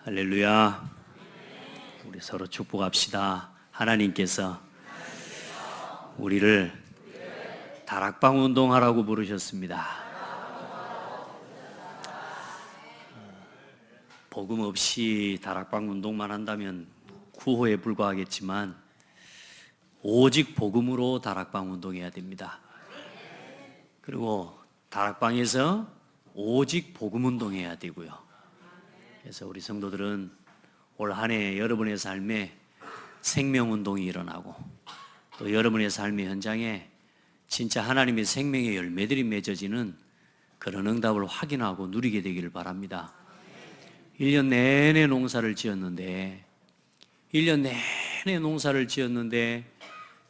할렐루야. 우리 서로 축복합시다. 하나님께서 우리를 다락방 운동하라고 부르셨습니다. 복음 없이 다락방 운동만 한다면 구호에 불과하겠지만 오직 복음으로 다락방 운동해야 됩니다. 그리고 다락방에서 오직 복음 운동해야 되고요. 그래서 우리 성도들은 올 한 해 여러분의 삶에 생명 운동이 일어나고 또 여러분의 삶의 현장에 진짜 하나님의 생명의 열매들이 맺어지는 그런 응답을 확인하고 누리게 되기를 바랍니다. 1년 내내 농사를 지었는데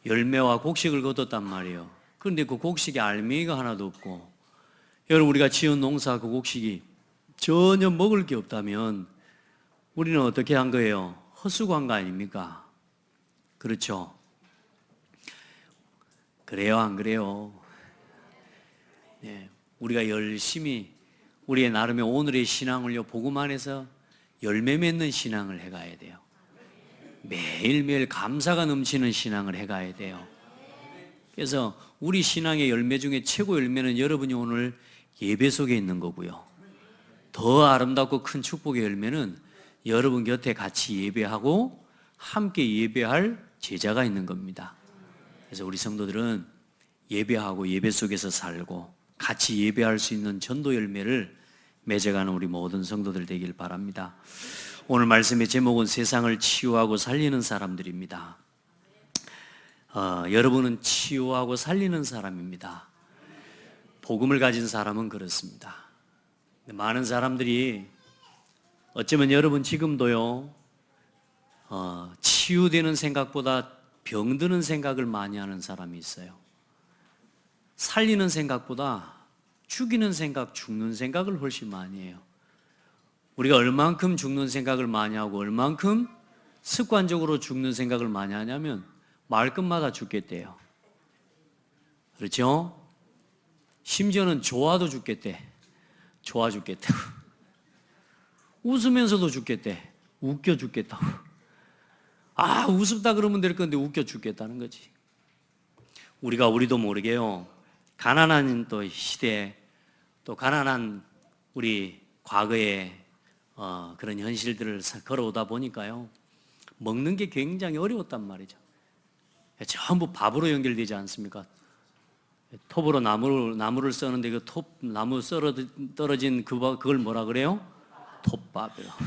열매와 곡식을 거뒀단 말이에요. 그런데 그 곡식에 알맹이가 하나도 없고, 여러분, 우리가 지은 농사 그 곡식이 전혀 먹을 게 없다면 우리는 어떻게 한 거예요? 헛수고한 거 아닙니까? 그렇죠? 그래요, 안 그래요? 네, 우리가 열심히 우리의 나름의 오늘의 신앙을요, 복음 안에서 열매 맺는 신앙을 해가야 돼요. 매일매일 감사가 넘치는 신앙을 해가야 돼요. 그래서 우리 신앙의 열매 중에 최고 열매는 여러분이 오늘 예배 속에 있는 거고요. 더 아름답고 큰 축복의 열매는 여러분 곁에 같이 예배하고 함께 예배할 제자가 있는 겁니다. 그래서 우리 성도들은 예배하고 예배 속에서 살고 같이 예배할 수 있는 전도 열매를 맺어가는 우리 모든 성도들 되길 바랍니다. 오늘 말씀의 제목은 세상을 치유하고 살리는 사람들입니다. 여러분은 치유하고 살리는 사람입니다. 복음을 가진 사람은 그렇습니다. 많은 사람들이 어쩌면 여러분 지금도요, 치유되는 생각보다 병드는 생각을 많이 하는 사람이 있어요. 살리는 생각보다 죽이는 생각, 죽는 생각을 훨씬 많이 해요. 우리가 얼만큼 죽는 생각을 많이 하고 얼만큼 습관적으로 죽는 생각을 많이 하냐면 말끝마다 죽겠대요. 그렇죠? 심지어는 좋아도 죽겠대. 좋아 죽겠다고. 웃으면서도 죽겠대. 웃겨 죽겠다고. 우습다 그러면 될 건데 웃겨 죽겠다는 거지. 우리도 모르게요, 가난한 또 시대, 또 가난한 우리 과거의 그런 현실들을 걸어오다 보니까요, 먹는 게 굉장히 어려웠단 말이죠. 전부 밥으로 연결되지 않습니까? 톱으로 나무를 써는데 그 나무 떨어진 그걸 뭐라 그래요? 톱밥이라고.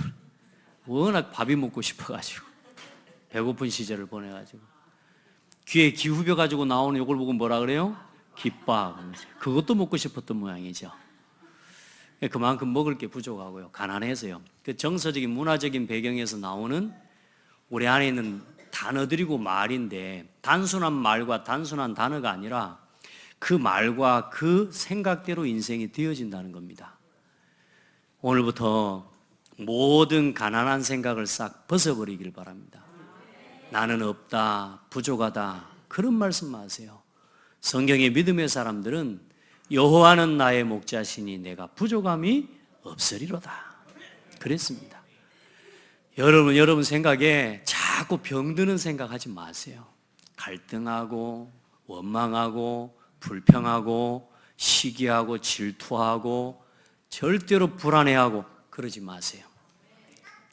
워낙 밥이 먹고 싶어가지고 배고픈 시절을 보내가지고 귀에 기후벼 가지고 나오는 이걸 보고 뭐라 그래요? 깃밥. 그것도 먹고 싶었던 모양이죠. 그만큼 먹을 게 부족하고요, 가난해서요. 그 정서적인 문화적인 배경에서 나오는 우리 안에 있는 단어들이고 말인데, 단순한 말과 단순한 단어가 아니라 그 말과 그 생각대로 인생이 되어진다는 겁니다. 오늘부터 모든 가난한 생각을 싹 벗어버리길 바랍니다. 나는 없다, 부족하다, 그런 말씀 마세요. 성경의 믿음의 사람들은 여호와는 나의 목자시니 내가 부족함이 없으리로다 그랬습니다. 여러분 생각에 자꾸 병드는 생각하지 마세요. 갈등하고 원망하고 불평하고 시기하고 질투하고 절대로 불안해하고 그러지 마세요.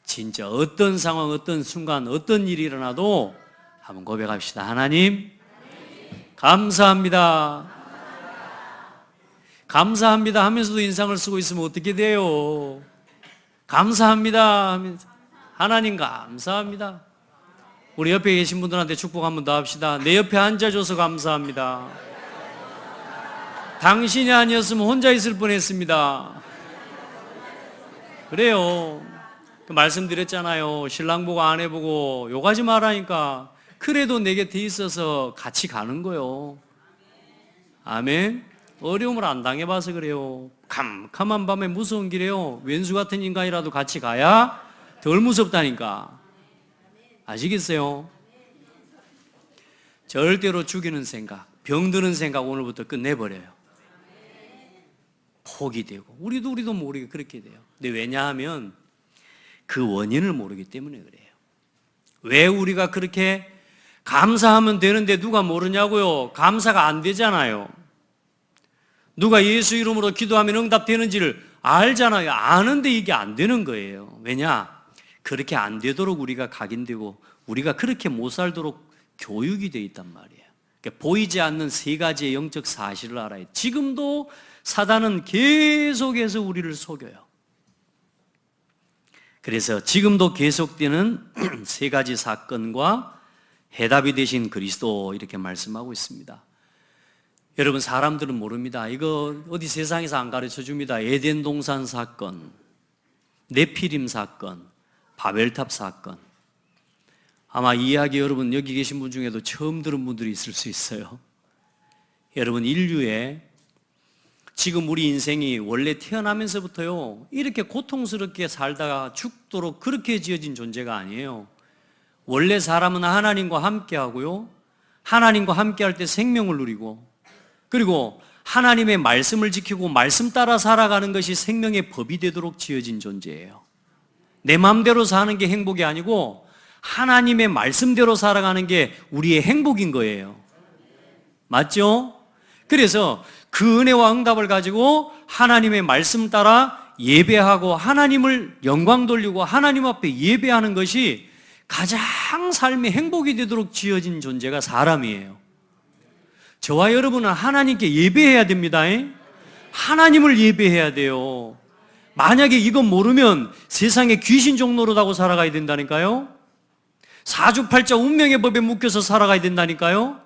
진짜 어떤 상황, 어떤 순간, 어떤 일이 일어나도 한번 고백합시다. 하나님, 감사합니다. 감사합니다 하면서도 인상을 쓰고 있으면 어떻게 돼요? 감사합니다 하면서 하나님 감사합니다. 우리 옆에 계신 분들한테 축복 한번 더 합시다. 내 옆에 앉아줘서 감사합니다. 당신이 아니었으면 혼자 있을 뻔했습니다. 그래요. 그 말씀드렸잖아요. 신랑 보고 아내 보고 욕하지 말라니까. 그래도 내 곁에 있어서 같이 가는 거요. 아멘. 어려움을 안 당해봐서 그래요. 캄캄한 밤에 무서운 길에요, 왼수 같은 인간이라도 같이 가야 덜 무섭다니까. 아시겠어요? 절대로 죽이는 생각, 병드는 생각 오늘부터 끝내버려요. 폭이 되고 우리도 모르게 그렇게 돼요. 근데 왜냐하면 그 원인을 모르기 때문에 그래요. 왜 우리가 그렇게 감사하면 되는데 누가 모르냐고요? 감사가 안 되잖아요. 누가 예수 이름으로 기도하면 응답되는지를 알잖아요. 아는데 이게 안 되는 거예요. 왜냐? 그렇게 안 되도록 우리가 각인되고 우리가 그렇게 못 살도록 교육이 되어 있단 말이에요. 그러니까 보이지 않는 세 가지의 영적 사실을 알아야 해요. 지금도 사단은 계속해서 우리를 속여요. 그래서 지금도 계속되는 세 가지 사건과 해답이 되신 그리스도 이렇게 말씀하고 있습니다. 여러분, 사람들은 모릅니다. 이거 어디 세상에서 안 가르쳐 줍니다. 에덴 동산 사건, 네피림 사건, 바벨탑 사건. 아마 이 이야기 여러분 여기 계신 분 중에도 처음 들은 분들이 있을 수 있어요. 여러분, 인류의 지금 우리 인생이 원래 태어나면서부터요 이렇게 고통스럽게 살다가 죽도록 그렇게 지어진 존재가 아니에요. 원래 사람은 하나님과 함께 하고요, 하나님과 함께 할 때 생명을 누리고, 그리고 하나님의 말씀을 지키고 말씀 따라 살아가는 것이 생명의 법이 되도록 지어진 존재예요. 내 마음대로 사는 게 행복이 아니고 하나님의 말씀대로 살아가는 게 우리의 행복인 거예요. 맞죠? 그래서 그 은혜와 응답을 가지고 하나님의 말씀 따라 예배하고 하나님을 영광 돌리고 하나님 앞에 예배하는 것이 가장 삶의 행복이 되도록 지어진 존재가 사람이에요. 저와 여러분은 하나님께 예배해야 됩니다. 하나님을 예배해야 돼요. 만약에 이건 모르면 세상에 귀신 종노릇하고 살아가야 된다니까요. 사주팔자 운명의 법에 묶여서 살아가야 된다니까요.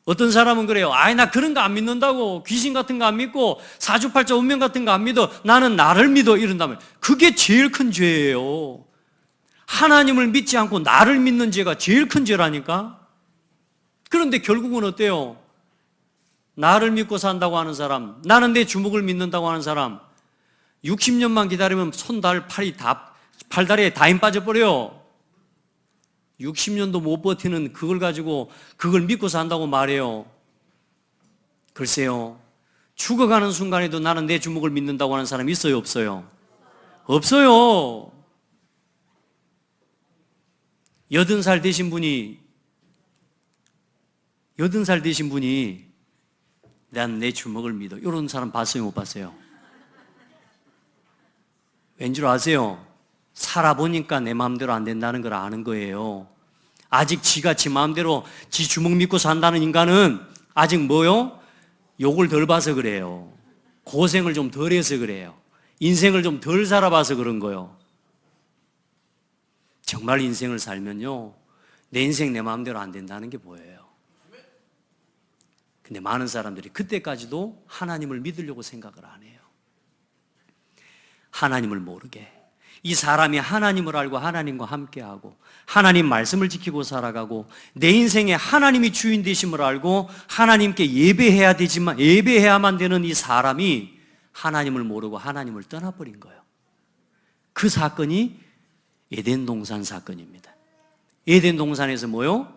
어떤 사람은 그래요. 나 그런 거 안 믿는다고. 귀신 같은 거 안 믿고 사주팔자 운명 같은 거 안 믿어. 나는 나를 믿어. 이런다면 그게 제일 큰 죄예요. 하나님을 믿지 않고 나를 믿는 죄가 제일 큰 죄라니까. 그런데 결국은 어때요? 나를 믿고 산다고 하는 사람, 나는 내 주먹을 믿는다고 하는 사람, 60년만 기다리면 팔다리에 다 힘 빠져버려요. 60년도 못 버티는 그걸 가지고 그걸 믿고 산다고 말해요. 글쎄요, 죽어가는 순간에도 나는 내 주먹을 믿는다고 하는 사람이 있어요, 없어요? 없어요. 80살 되신 분이 난 내 주먹을 믿어, 이런 사람 봤어요, 못 봤어요? 왠줄 아세요? 살아보니까 내 마음대로 안 된다는 걸 아는 거예요. 아직 지가 지 마음대로 지 주먹 믿고 산다는 인간은 아직 뭐요? 욕을 덜 봐서 그래요. 고생을 좀 덜 해서 그래요. 인생을 좀 덜 살아봐서 그런 거예요. 정말 인생을 살면요, 내 인생 내 마음대로 안 된다는 게 보여요. 근데 많은 사람들이 그때까지도 하나님을 믿으려고 생각을 안 해요. 하나님을 모르게. 이 사람이 하나님을 알고 하나님과 함께하고 하나님 말씀을 지키고 살아가고 내 인생에 하나님이 주인 되심을 알고 하나님께 예배해야만 되는 이 사람이 하나님을 모르고 하나님을 떠나버린 거예요. 그 사건이 에덴 동산 사건입니다. 에덴 동산에서 뭐요?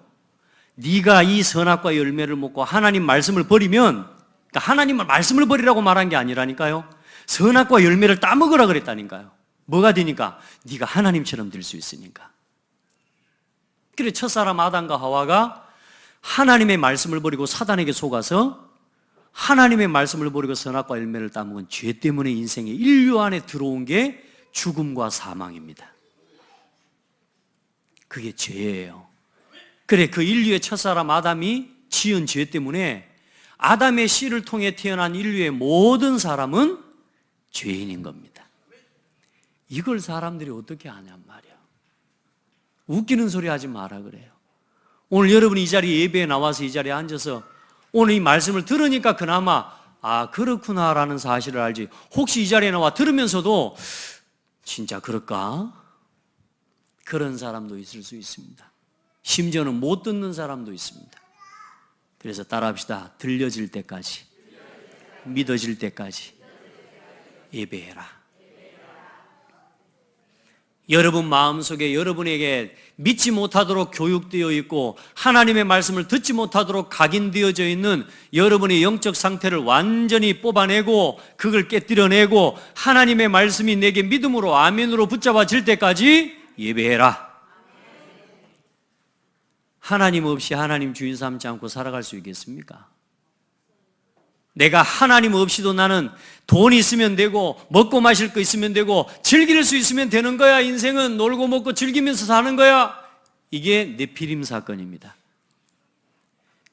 네가 이 선악과 열매를 먹고 하나님 말씀을 버리면, 그러니까 하나님의 말씀을 버리라고 말한 게 아니라니까요, 선악과 열매를 따먹으라 그랬다니까요. 뭐가 되니까? 네가 하나님처럼 될 수 있으니까. 그래 첫사람 아담과 하와가 하나님의 말씀을 버리고 사단에게 속아서 하나님의 말씀을 버리고 선악과 열매를 따먹은 죄 때문에 인생의 인류 안에 들어온 게 죽음과 사망입니다. 그게 죄예요. 그래 그 인류의 첫사람 아담이 지은 죄 때문에 아담의 씨를 통해 태어난 인류의 모든 사람은 죄인인 겁니다. 이걸 사람들이 어떻게 아냔 말이야. 웃기는 소리 하지 마라 그래요. 오늘 여러분이 이 자리에 예배에 나와서 이 자리에 앉아서 오늘 이 말씀을 들으니까 그나마 그렇구나라는 사실을 알지, 혹시 이 자리에 나와 들으면서도 진짜 그럴까? 그런 사람도 있을 수 있습니다. 심지어는 못 듣는 사람도 있습니다. 그래서 따라합시다. 들려질 때까지, 믿어질 때까지 예배해라. 여러분 마음속에 여러분에게 믿지 못하도록 교육되어 있고 하나님의 말씀을 듣지 못하도록 각인되어져 있는 여러분의 영적 상태를 완전히 뽑아내고 그걸 깨뜨려내고 하나님의 말씀이 내게 믿음으로 아멘으로 붙잡아질 때까지 예배해라. 하나님 없이 하나님 주인 삼지 않고 살아갈 수 있겠습니까? 내가 하나님 없이도 나는 돈이 있으면 되고 먹고 마실 거 있으면 되고 즐길 수 있으면 되는 거야. 인생은 놀고 먹고 즐기면서 사는 거야. 이게 네피림 사건입니다.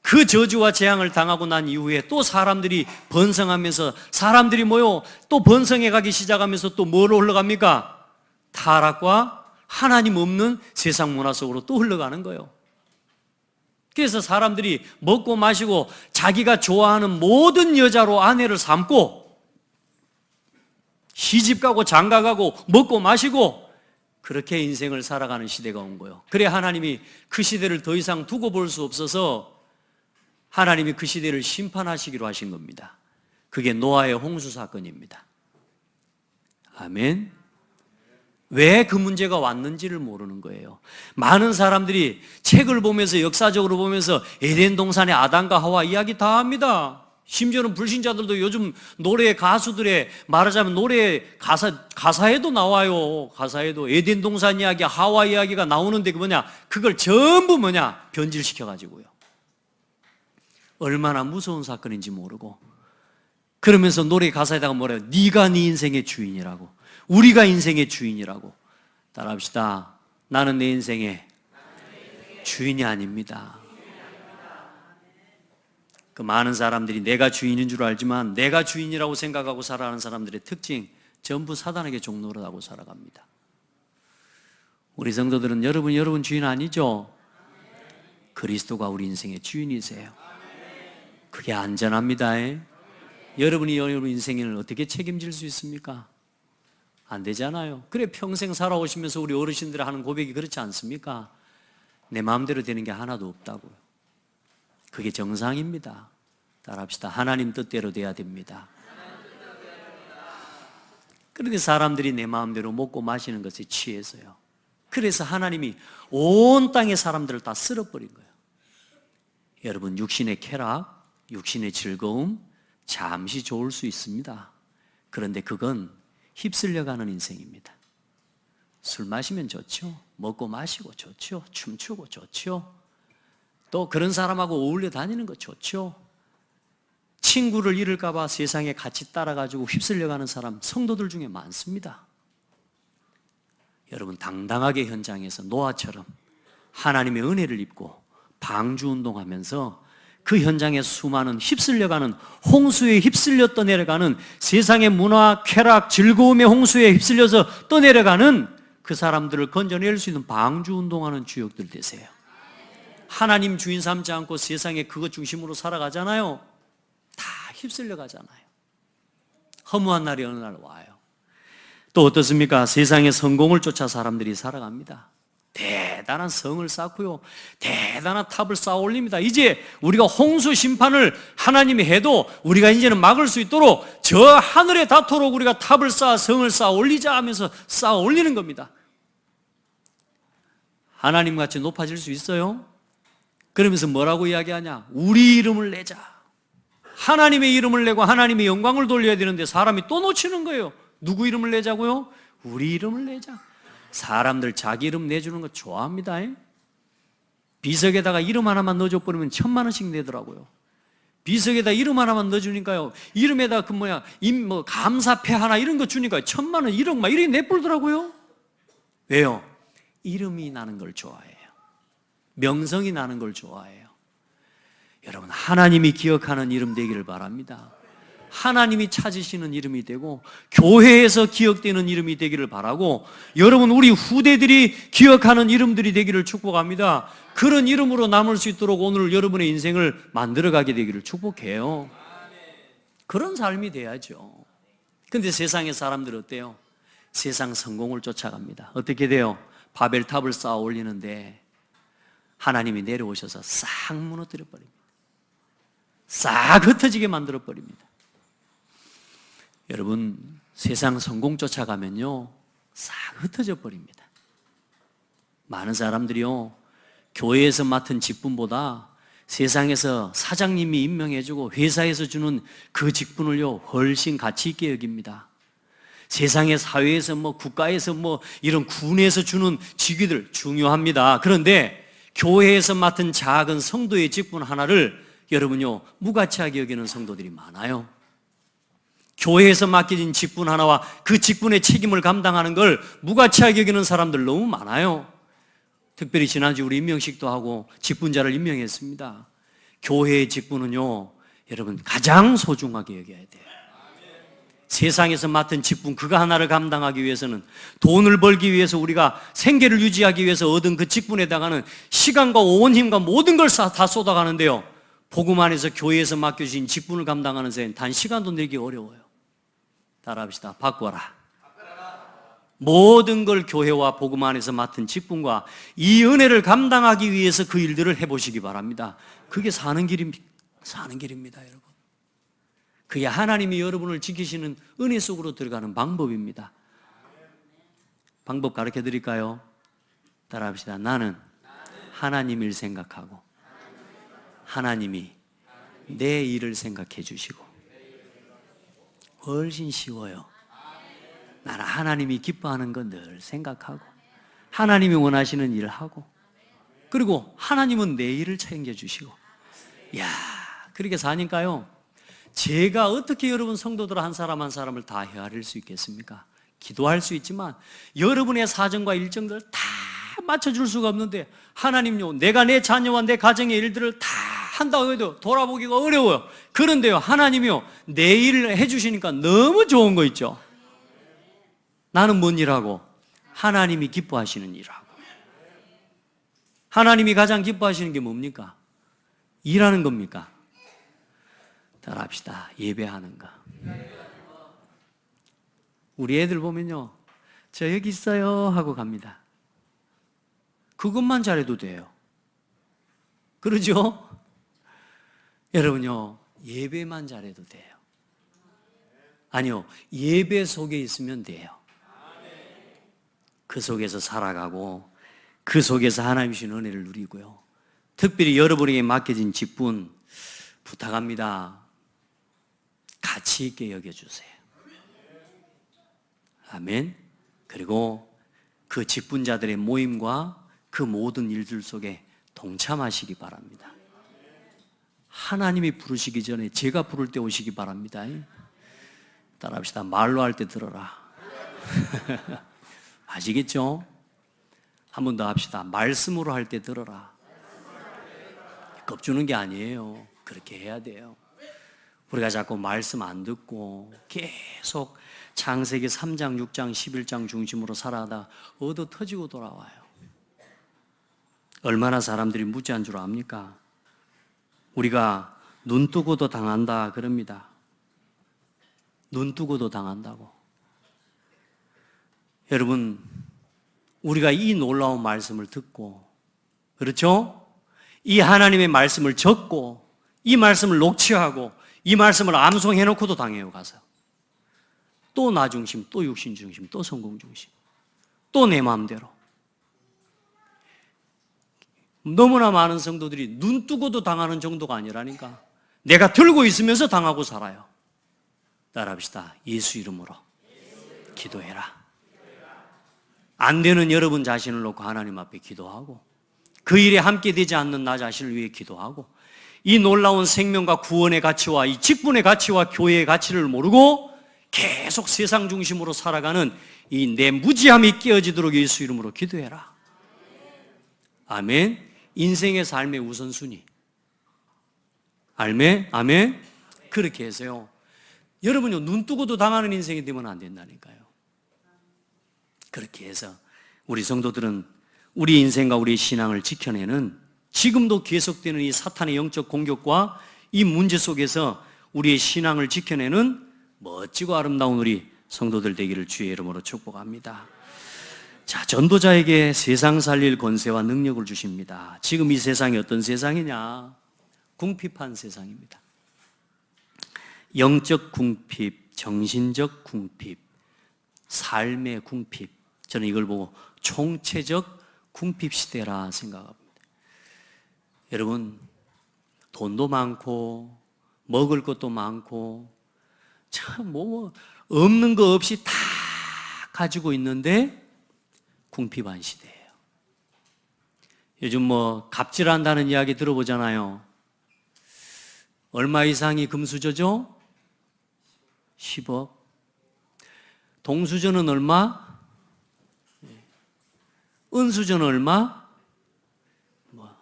그 저주와 재앙을 당하고 난 이후에 또 사람들이 번성하면서 사람들이 모여 또 번성해 가기 시작하면서 또 뭐로 흘러갑니까? 타락과 하나님 없는 세상 문화 속으로 또 흘러가는 거예요. 그래서 사람들이 먹고 마시고 자기가 좋아하는 모든 여자로 아내를 삼고 시집가고 장가가고 먹고 마시고 그렇게 인생을 살아가는 시대가 온 거예요. 그래 하나님이 그 시대를 더 이상 두고 볼 수 없어서 하나님이 그 시대를 심판하시기로 하신 겁니다. 그게 노아의 홍수 사건입니다. 아멘. 왜 그 문제가 왔는지를 모르는 거예요. 많은 사람들이 책을 보면서 역사적으로 보면서 에덴 동산의 아담과 하와 이야기 다 합니다. 심지어는 불신자들도 요즘 노래 가수들의 말하자면 노래 가사에도 나와요. 가사에도 에덴 동산 이야기, 하와 이야기가 나오는데 그걸 전부 변질시켜 가지고요. 얼마나 무서운 사건인지 모르고 그러면서 노래 가사에다가 뭐래요? 네가 네 인생의 주인이라고. 우리가 인생의 주인이라고. 따라합시다. 나는 내 인생의 주인이 아닙니다. 그 많은 사람들이 내가 주인인 줄 알지만 내가 주인이라고 생각하고 살아가는 사람들의 특징 전부 사단에게 종노릇하고 살아갑니다. 우리 성도들은 여러분 주인 아니죠? 그리스도가 우리 인생의 주인이세요. 그게 안전합니다. 여러분이 여러분 인생을 어떻게 책임질 수 있습니까? 안 되잖아요. 그래 평생 살아오시면서 우리 어르신들이 하는 고백이 그렇지 않습니까? 내 마음대로 되는 게 하나도 없다고요. 그게 정상입니다. 따라합시다. 하나님 뜻대로 돼야 됩니다. 그런데 사람들이 내 마음대로 먹고 마시는 것에 취해서요. 그래서 하나님이 온 땅의 사람들을 다 쓸어버린 거예요. 여러분 육신의 쾌락, 육신의 즐거움 잠시 좋을 수 있습니다. 그런데 그건 휩쓸려가는 인생입니다. 술 마시면 좋죠. 먹고 마시고 좋죠. 춤추고 좋죠. 또 그런 사람하고 어울려 다니는 거 좋죠. 친구를 잃을까 봐 세상에 같이 따라가지고 휩쓸려가는 사람 성도들 중에 많습니다. 여러분 당당하게 현장에서 노아처럼 하나님의 은혜를 입고 방주운동하면서 그 현장에 수많은 휩쓸려가는 홍수에 휩쓸려 떠내려가는 세상의 문화, 쾌락, 즐거움의 홍수에 휩쓸려서 떠내려가는 그 사람들을 건져낼 수 있는 방주운동하는 주역들 되세요. 하나님 주인 삼지 않고 세상에 그것 중심으로 살아가잖아요. 다 휩쓸려 가잖아요. 허무한 날이 어느 날 와요. 또 어떻습니까? 세상의 성공을 쫓아 사람들이 살아갑니다. 대단한 성을 쌓고요. 대단한 탑을 쌓아 올립니다. 이제 우리가 홍수 심판을 하나님이 해도 우리가 이제는 막을 수 있도록 저 하늘에 닿도록 우리가 탑을 쌓아 성을 쌓아 올리자 하면서 쌓아 올리는 겁니다. 하나님 같이 높아질 수 있어요? 그러면서 뭐라고 이야기하냐? 우리 이름을 내자. 하나님의 이름을 내고 하나님의 영광을 돌려야 되는데 사람이 또 놓치는 거예요. 누구 이름을 내자고요? 우리 이름을 내자. 사람들 자기 이름 내주는 거 좋아합니다. 비석에다가 이름 하나만 넣어줘 버리면 1000,000원씩 내더라고요. 비석에다 이름 하나만 넣어주니까요. 이름에다 감사패 하나 이런 거 주니까 1000,000원, 1억 막 이렇게 내버리더라고요. 왜요? 이름이 나는 걸 좋아해요. 명성이 나는 걸 좋아해요. 여러분 하나님이 기억하는 이름 되기를 바랍니다. 하나님이 찾으시는 이름이 되고 교회에서 기억되는 이름이 되기를 바라고 여러분 우리 후대들이 기억하는 이름들이 되기를 축복합니다. 그런 이름으로 남을 수 있도록 오늘 여러분의 인생을 만들어가게 되기를 축복해요. 그런 삶이 돼야죠. 근데 세상의 사람들 어때요? 세상 성공을 쫓아갑니다. 어떻게 돼요? 바벨탑을 쌓아 올리는데 하나님이 내려오셔서 싹 무너뜨려 버립니다. 싹 흩어지게 만들어 버립니다. 여러분 세상 성공 쫓아가면요 싹 흩어져 버립니다. 많은 사람들이요, 교회에서 맡은 직분보다 세상에서 사장님이 임명해주고 회사에서 주는 그 직분을요, 훨씬 가치 있게 여깁니다. 세상의 사회에서 국가에서 이런 군에서 주는 직위들 중요합니다. 그런데 교회에서 맡은 작은 성도의 직분 하나를 여러분요, 무가치하게 여기는 성도들이 많아요. 교회에서 맡겨진 직분 하나와 그 직분의 책임을 감당하는 걸 무가치하게 여기는 사람들 너무 많아요. 특별히 지난주 우리 임명식도 하고 직분자를 임명했습니다. 교회의 직분은요, 여러분 가장 소중하게 여겨야 돼요. 세상에서 맡은 직분 그거 하나를 감당하기 위해서는, 돈을 벌기 위해서 우리가 생계를 유지하기 위해서 얻은 그 직분에다가는 시간과 온 힘과 모든 걸 다 쏟아가는데요, 복음 안에서 교회에서 맡겨진 직분을 감당하는 데는 단 시간도 내기 어려워요. 따라합시다. 바꿔라. 모든 걸 교회와 복음 안에서 맡은 직분과 이 은혜를 감당하기 위해서 그 일들을 해보시기 바랍니다. 그게 사는 길입니다, 여러분. 그게 하나님이 여러분을 지키시는 은혜 속으로 들어가는 방법입니다. 방법 가르쳐 드릴까요? 따라합시다. 나는 하나님 일 생각하고 하나님이 내 일을 생각해 주시고. 훨씬 쉬워요. 나는 하나님이 기뻐하는 건 늘 생각하고 하나님이 원하시는 일을 하고, 그리고 하나님은 내 일을 챙겨주시고. 이야, 그렇게 사니까요, 제가 어떻게 여러분 성도들 한 사람 한 사람을 다 헤아릴 수 있겠습니까? 기도할 수 있지만 여러분의 사정과 일정들 다 맞춰줄 수가 없는데, 하나님요, 내가 내 자녀와 내 가정의 일들을 다 한다고 해도 돌아보기가 어려워요. 그런데요, 하나님이요, 내 일을 해주시니까 너무 좋은 거 있죠. 나는 뭔 일하고? 하나님이 기뻐하시는 일하고. 하나님이 가장 기뻐하시는 게 뭡니까? 일하는 겁니까? 따라합시다. 예배하는 거. 우리 애들 보면요, 저 여기 있어요 하고 갑니다. 그것만 잘해도 돼요. 그러죠? 여러분요, 예배만 잘해도 돼요. 아니요, 예배 속에 있으면 돼요. 그 속에서 살아가고 그 속에서 하나님 주신 은혜를 누리고요. 특별히 여러분에게 맡겨진 직분 부탁합니다. 가치 있게 여겨주세요. 아멘. 그리고 그 직분자들의 모임과 그 모든 일들 속에 동참하시기 바랍니다. 하나님이 부르시기 전에 제가 부를 때 오시기 바랍니다. 따라합시다. 말로 할 때 들어라. 아시겠죠? 한 번 더 합시다. 말씀으로 할 때 들어라. 겁주는 게 아니에요. 그렇게 해야 돼요. 우리가 자꾸 말씀 안 듣고 계속 창세기 3장, 6장, 11장 중심으로 살아가다 얻어 터지고 돌아와요. 얼마나 사람들이 무지한 줄 압니까? 우리가 눈 뜨고도 당한다 그럽니다. 눈 뜨고도 당한다고. 여러분, 우리가 이 놀라운 말씀을 듣고, 그렇죠? 이 하나님의 말씀을 적고 이 말씀을 녹취하고 이 말씀을 암송해놓고도 당해요. 가서 또 나 중심, 또 육신 중심, 또 성공 중심, 또 내 마음대로. 너무나 많은 성도들이 눈 뜨고도 당하는 정도가 아니라니까, 내가 들고 있으면서 당하고 살아요. 따라합시다. 예수 이름으로 기도해라. 안 되는 여러분 자신을 놓고 하나님 앞에 기도하고, 그 일에 함께 되지 않는 나 자신을 위해 기도하고, 이 놀라운 생명과 구원의 가치와 이 직분의 가치와 교회의 가치를 모르고 계속 세상 중심으로 살아가는 이 내 무지함이 깨어지도록 예수 이름으로 기도해라. 아멘. 인생의 삶의 우선순위. 아멘. 그렇게 해서요, 여러분요, 눈 뜨고도 당하는 인생이 되면 안 된다니까요. 그렇게 해서 우리 성도들은 우리 인생과 우리 신앙을 지켜내는, 지금도 계속되는 이 사탄의 영적 공격과 이 문제 속에서 우리의 신앙을 지켜내는 멋지고 아름다운 우리 성도들 되기를 주의 이름으로 축복합니다. 자, 전도자에게 세상 살릴 권세와 능력을 주십니다. 지금 이 세상이 어떤 세상이냐? 궁핍한 세상입니다. 영적 궁핍, 정신적 궁핍, 삶의 궁핍. 저는 이걸 보고 총체적 궁핍 시대라 생각합니다. 여러분, 돈도 많고 먹을 것도 많고 참 없는 거 없이 다 가지고 있는데 궁핍한 시대예요. 요즘 갑질한다는 이야기 들어보잖아요. 얼마 이상이 금수저죠? 10억. 동수저는 얼마? 은수저는 얼마?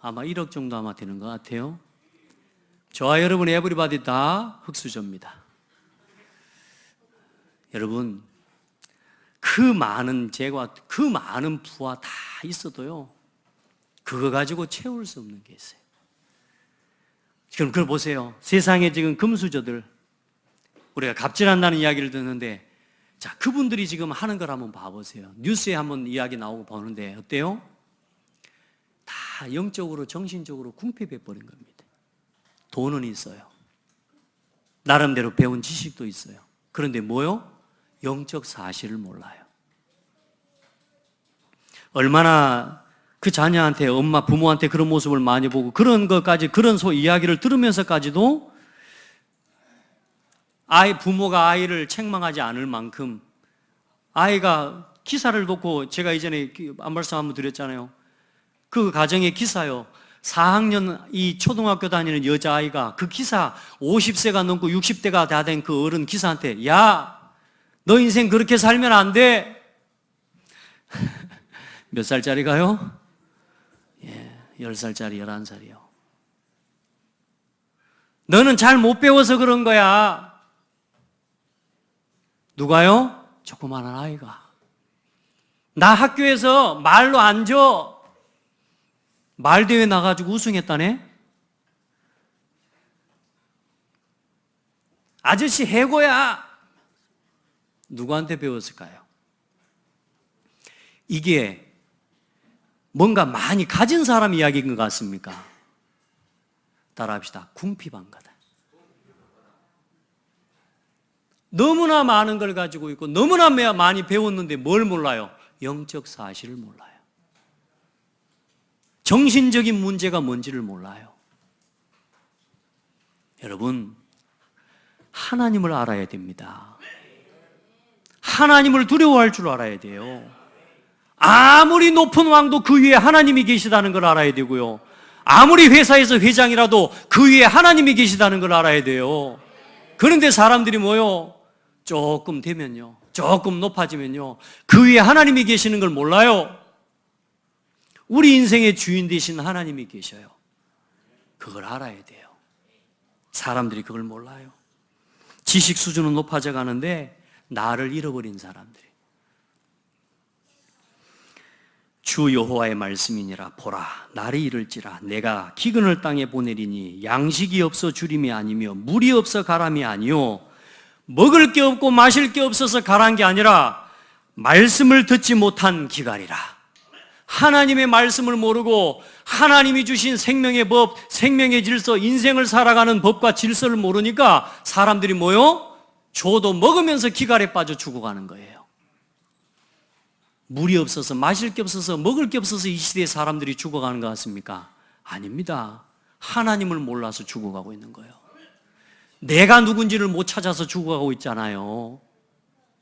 아마 1억 정도 아마 되는 것 같아요. 저와 여러분 에브리바디 다 흙수저입니다. 여러분, 그 많은 재과 그 많은 부와 다 있어도요, 그거 가지고 채울 수 없는 게 있어요. 지금 그걸 보세요. 세상에 지금 금수저들, 우리가 갑질한다는 이야기를 듣는데, 자, 그분들이 지금 하는 걸 한번 봐보세요. 뉴스에 한번 이야기 나오고 보는데 어때요? 다 영적으로 정신적으로 궁핍해 버린 겁니다. 돈은 있어요. 나름대로 배운 지식도 있어요. 그런데 뭐요? 영적 사실을 몰라요. 얼마나 그 자녀한테, 엄마, 부모한테 그런 모습을 많이 보고 그런 것까지, 그런 이야기를 들으면서까지도 부모가 아이를 책망하지 않을 만큼 아이가 기사를 놓고, 제가 이전에 안 말씀 한번 드렸잖아요. 그 가정의 기사요. 4학년 이 초등학교 다니는 여자아이가 그 기사 50세가 넘고 60대가 다 된 그 어른 기사한테, 야, 너 인생 그렇게 살면 안 돼. 몇 살짜리가요? 10살짜리, 11살이요. 너는 잘 못 배워서 그런 거야. 누가요? 조그마한 아이가. 나 학교에서 말로 안 줘. 말대회 나가지고 우승했다네? 아저씨 해고야. 누구한테 배웠을까요? 이게 뭔가 많이 가진 사람 이야기인 것 같습니까? 따라합시다. 궁핍한 거다. 너무나 많은 걸 가지고 있고 너무나 많이 배웠는데 뭘 몰라요? 영적 사실을 몰라요. 정신적인 문제가 뭔지를 몰라요. 여러분, 하나님을 알아야 됩니다. 하나님을 두려워할 줄 알아야 돼요. 아무리 높은 왕도 그 위에 하나님이 계시다는 걸 알아야 되고요. 아무리 회사에서 회장이라도 그 위에 하나님이 계시다는 걸 알아야 돼요. 그런데 사람들이 뭐요? 조금 되면요, 조금 높아지면요, 그 위에 하나님이 계시는 걸 몰라요. 우리 인생의 주인 되신 하나님이 계셔요. 그걸 알아야 돼요. 사람들이 그걸 몰라요. 지식 수준은 높아져 가는데 나를 잃어버린 사람들이. 주 여호와의 말씀이니라. 보라, 날이 이를지라. 내가 기근을 땅에 보내리니 양식이 없어 주림이 아니며 물이 없어 가람이 아니요, 먹을 게 없고 마실 게 없어서 가란 게 아니라 말씀을 듣지 못한 기갈이라. 하나님의 말씀을 모르고 하나님이 주신 생명의 법, 생명의 질서, 인생을 살아가는 법과 질서를 모르니까 사람들이 뭐요? 줘도 먹으면서 기갈에 빠져 죽어가는 거예요. 물이 없어서, 마실 게 없어서, 먹을 게 없어서 이 시대에 사람들이 죽어가는 것 같습니까? 아닙니다. 하나님을 몰라서 죽어가고 있는 거예요. 내가 누군지를 못 찾아서 죽어가고 있잖아요.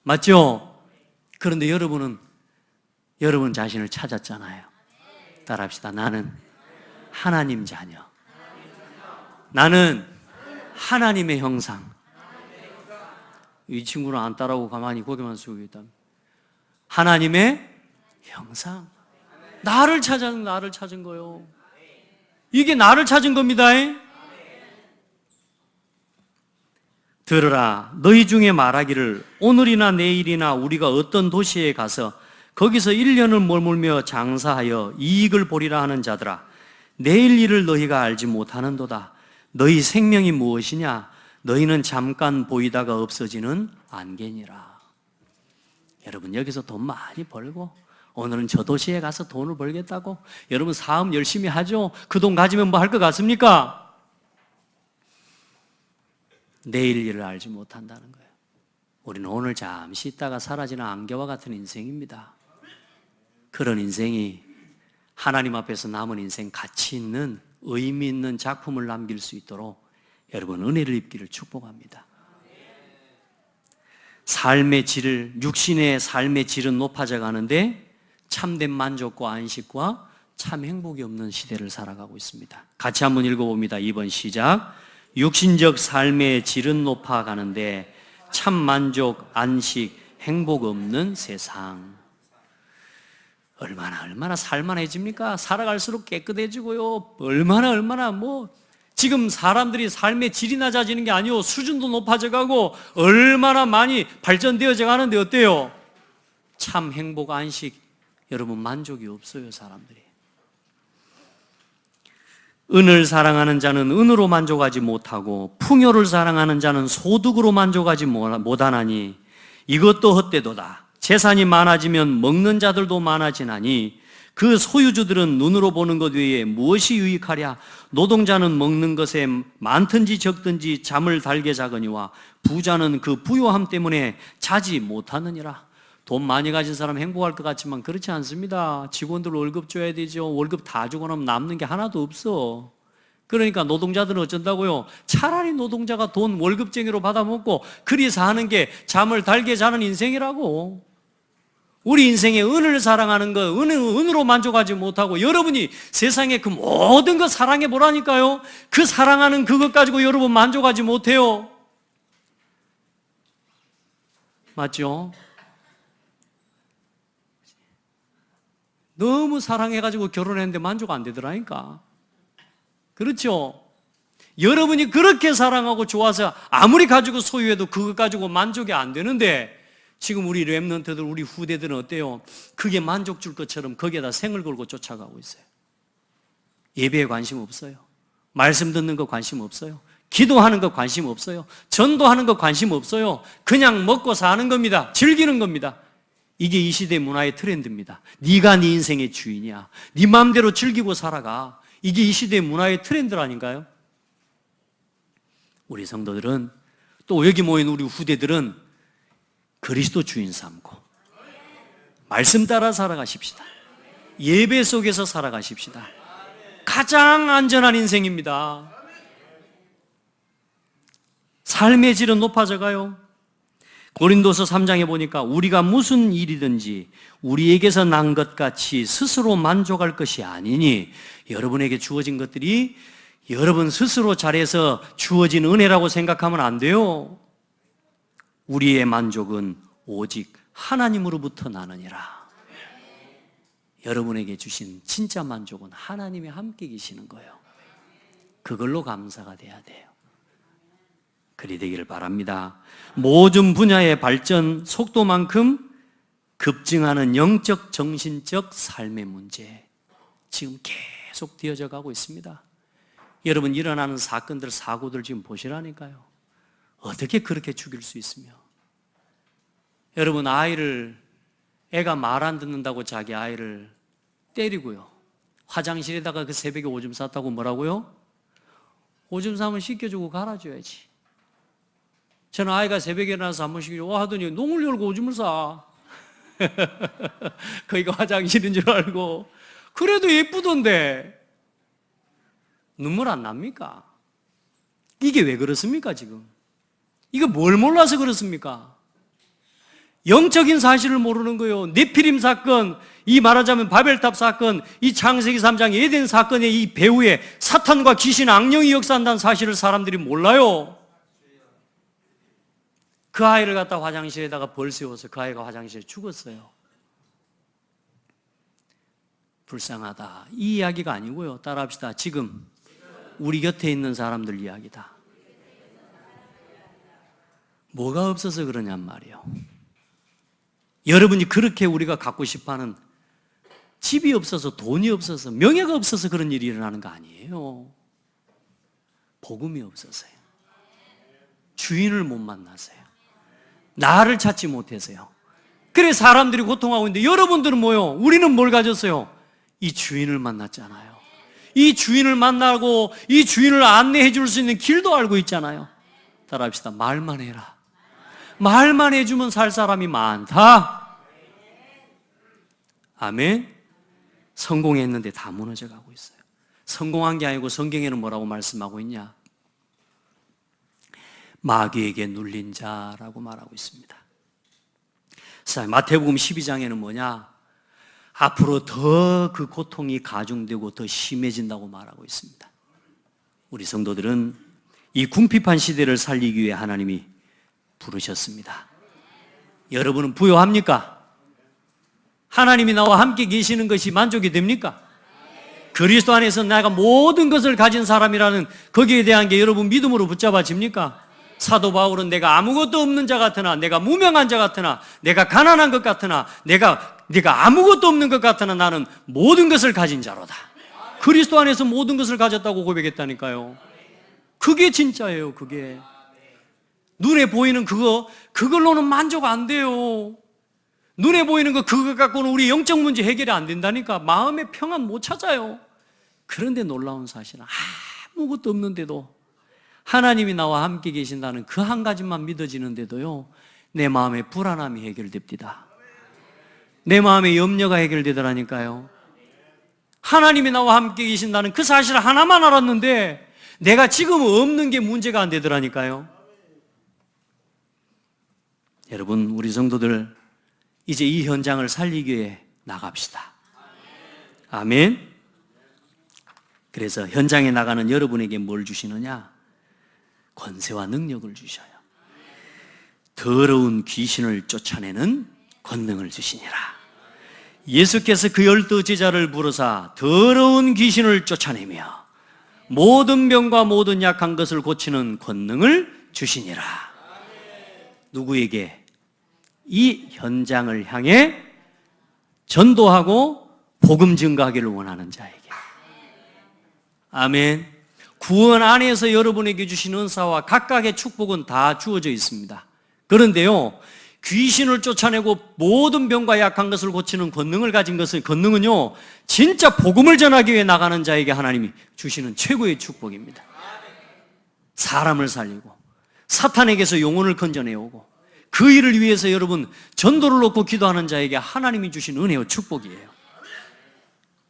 맞죠? 그런데 여러분 자신을 찾았잖아요. 따라합시다. 나는 하나님 자녀. 나는 하나님의 형상. 이 친구는 안 따라오고 가만히 고개만 숙이고 있다. 하나님의 형상. 나를 찾은 거요. 이게 나를 찾은 겁니다. 들으라. 너희 중에 말하기를 오늘이나 내일이나 우리가 어떤 도시에 가서 거기서 1년을 머물며 장사하여 이익을 보리라 하는 자들아, 내일 일을 너희가 알지 못하는도다. 너희 생명이 무엇이냐? 너희는 잠깐 보이다가 없어지는 안개니라. 여러분, 여기서 돈 많이 벌고 오늘은 저 도시에 가서 돈을 벌겠다고 여러분 사업 열심히 하죠? 그 돈 가지면 뭐 할 것 같습니까? 내일 일을 알지 못한다는 거예요. 우리는 오늘 잠시 있다가 사라지는 안개와 같은 인생입니다. 그런 인생이 하나님 앞에서 남은 인생 가치 있는 의미 있는 작품을 남길 수 있도록 여러분 은혜를 입기를 축복합니다. 삶의 질을, 육신의 삶의 질은 높아져 가는데 참된 만족과 안식과 참 행복이 없는 시대를 살아가고 있습니다. 같이 한번 읽어봅니다. 2번 시작. 육신적 삶의 질은 높아가는데 참 만족, 안식, 행복 없는 세상. 얼마나 살만해집니까? 살아갈수록 깨끗해지고요. 얼마나 지금 사람들이 삶의 질이 낮아지는 게 아니요, 수준도 높아져 가고 얼마나 많이 발전되어져 가는데 어때요? 참 행복, 안식, 여러분 만족이 없어요, 사람들이. 은을 사랑하는 자는 은으로 만족하지 못하고 풍요를 사랑하는 자는 소득으로 만족하지 못하나니 이것도 헛되도다. 재산이 많아지면 먹는 자들도 많아지나니 그 소유주들은 눈으로 보는 것 외에 무엇이 유익하랴? 노동자는 먹는 것에 많든지 적든지 잠을 달게 자거니와 부자는 그 부요함 때문에 자지 못하느니라. 돈 많이 가진 사람 행복할 것 같지만 그렇지 않습니다. 직원들 월급 줘야 되죠. 월급 다 주고 나면 남는 게 하나도 없어. 그러니까 노동자들은 어쩐다고요? 차라리 노동자가 돈 월급쟁이로 받아먹고 그리 사는 게 잠을 달게 자는 인생이라고. 우리 인생에 은을 사랑하는 것, 은으로 만족하지 못하고 여러분이 세상에 그 모든 것 사랑해 보라니까요. 그 사랑하는 그것 가지고 여러분 만족하지 못해요. 맞죠? 너무 사랑해가지고 결혼했는데 만족 안 되더라니까. 그렇죠? 여러분이 그렇게 사랑하고 좋아서 아무리 가지고 소유해도 그것 가지고 만족이 안 되는데 지금 우리 렘넌트들, 우리 후대들은 어때요? 그게 만족 줄 것처럼 거기에다 생을 걸고 쫓아가고 있어요. 예배에 관심 없어요. 말씀 듣는 거 관심 없어요. 기도하는 거 관심 없어요. 전도하는 거 관심 없어요. 그냥 먹고 사는 겁니다. 즐기는 겁니다. 이게 이 시대 문화의 트렌드입니다. 네가 네 인생의 주인이야. 네 마음대로 즐기고 살아가. 이게 이 시대 문화의 트렌드라니까요. 우리 성도들은, 또 여기 모인 우리 후대들은 그리스도 주인 삼고 말씀 따라 살아가십시다. 예배 속에서 살아가십시다. 가장 안전한 인생입니다. 삶의 질은 높아져 가요. 고린도서 3장에 보니까 우리가 무슨 일이든지 우리에게서 난 것 같이 스스로 만족할 것이 아니니, 여러분에게 주어진 것들이 여러분 스스로 잘해서 주어진 은혜라고 생각하면 안 돼요. 우리의 만족은 오직 하나님으로부터 나느니라. 여러분에게 주신 진짜 만족은 하나님이 함께 계시는 거예요. 그걸로 감사가 돼야 돼요. 그리 되기를 바랍니다. 모든 분야의 발전 속도만큼 급증하는 영적, 정신적 삶의 문제, 지금 계속 되어져 가고 있습니다. 여러분 일어나는 사건들, 사고들 지금 보시라니까요. 어떻게 그렇게 죽일 수 있으며, 여러분 애가 말 안 듣는다고 자기 아이를 때리고요, 화장실에다가 그 새벽에 오줌 쌌다고 뭐라고요? 오줌 싸면 씻겨주고 갈아줘야지. 저는 아이가 새벽에 일어나서 한 번씩 하더니 농을 열고 오줌을 싸. 거기가 화장실인 줄 알고. 그래도 예쁘던데 눈물 안 납니까? 이게 왜 그렇습니까 지금? 이거 뭘 몰라서 그렇습니까? 영적인 사실을 모르는 거예요. 네피림 사건, 이 말하자면 바벨탑 사건, 이 창세기 3장 에덴 사건의 이 배후에 사탄과 귀신, 악령이 역사한다는 사실을 사람들이 몰라요. 그 아이를 갖다 화장실에다가 벌 세워서 그 아이가 화장실에 죽었어요. 불쌍하다, 이 이야기가 아니고요. 따라합시다. 지금 우리 곁에 있는 사람들 이야기다. 뭐가 없어서 그러냔 말이에요. 여러분이 그렇게 우리가 갖고 싶어하는 집이 없어서, 돈이 없어서, 명예가 없어서 그런 일이 일어나는 거 아니에요. 복음이 없어서요. 주인을 못 만나서요. 나를 찾지 못해서요. 그래 사람들이 고통하고 있는데 여러분들은 뭐요? 우리는 뭘 가졌어요? 이 주인을 만났잖아요. 이 주인을 만나고 이 주인을 안내해 줄 수 있는 길도 알고 있잖아요. 따라합시다. 말만 해라. 말만 해주면 살 사람이 많다. 아멘. 성공했는데 다 무너져 가고 있어요. 성공한 게 아니고 성경에는 뭐라고 말씀하고 있냐? 마귀에게 눌린 자라고 말하고 있습니다. 마태복음 12장에는 뭐냐? 앞으로 더 그 고통이 가중되고 더 심해진다고 말하고 있습니다. 우리 성도들은 이 궁핍한 시대를 살리기 위해 하나님이 부르셨습니다. 여러분은 부요합니까? 하나님이 나와 함께 계시는 것이 만족이 됩니까? 그리스도 안에서 내가 모든 것을 가진 사람이라는 거기에 대한 게 여러분 믿음으로 붙잡아집니까? 사도 바울은 내가 아무것도 없는 자 같으나, 내가 무명한 자 같으나, 내가 가난한 것 같으나, 내가 아무것도 없는 것 같으나 나는 모든 것을 가진 자로다. 그리스도 안에서 모든 것을 가졌다고 고백했다니까요. 그게 진짜예요. 그게 눈에 보이는 그걸로는 만족 안 돼요. 눈에 보이는 그거 갖고는 우리 영적 문제 해결이 안 된다니까. 마음의 평안 못 찾아요. 그런데 놀라운 사실은 아무것도 없는데도 하나님이 나와 함께 계신다는 그 한 가지만 믿어지는데도요, 내 마음의 불안함이 해결됩니다. 내 마음의 염려가 해결되더라니까요. 하나님이 나와 함께 계신다는 그 사실 하나만 알았는데 내가 지금 없는 게 문제가 안 되더라니까요. 여러분, 우리 성도들 이제 이 현장을 살리기 위해 나갑시다. 아멘. 그래서 현장에 나가는 여러분에게 뭘 주시느냐? 권세와 능력을 주셔요. 더러운 귀신을 쫓아내는 권능을 주시니라. 예수께서 그 12 제자를 부르사 더러운 귀신을 쫓아내며 모든 병과 모든 약한 것을 고치는 권능을 주시니라. 누구에게? 이 현장을 향해 전도하고 복음 증거하기를 원하는 자에게. 아멘. 구원 안에서 여러분에게 주신 은사와 각각의 축복은 다 주어져 있습니다. 그런데요, 귀신을 쫓아내고 모든 병과 약한 것을 고치는 권능을 가진 것은, 권능은요, 진짜 복음을 전하기 위해 나가는 자에게 하나님이 주시는 최고의 축복입니다. 사람을 살리고 사탄에게서 영혼을 건져내오고 그 일을 위해서 여러분 전도를 놓고 기도하는 자에게 하나님이 주신 은혜와 축복이에요.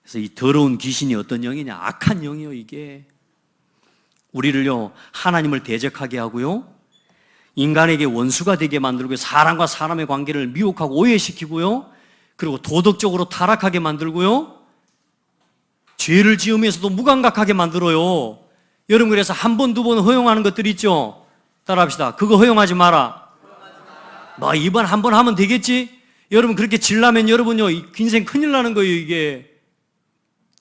그래서 이 더러운 귀신이 어떤 영이냐? 악한 영이요. 이게 우리를요, 하나님을 대적하게 하고요, 인간에게 원수가 되게 만들고 사람과 사람의 관계를 미혹하고 오해시키고요, 그리고 도덕적으로 타락하게 만들고요, 죄를 지으면서도 무감각하게 만들어요. 여러분, 그래서 한 번, 두 번 허용하는 것들 있죠? 따라합시다. 그거 허용하지 마라. 뭐 이번 한 번 하면 되겠지? 여러분, 그렇게 질라면 여러분요, 인생 큰일 나는 거예요. 이게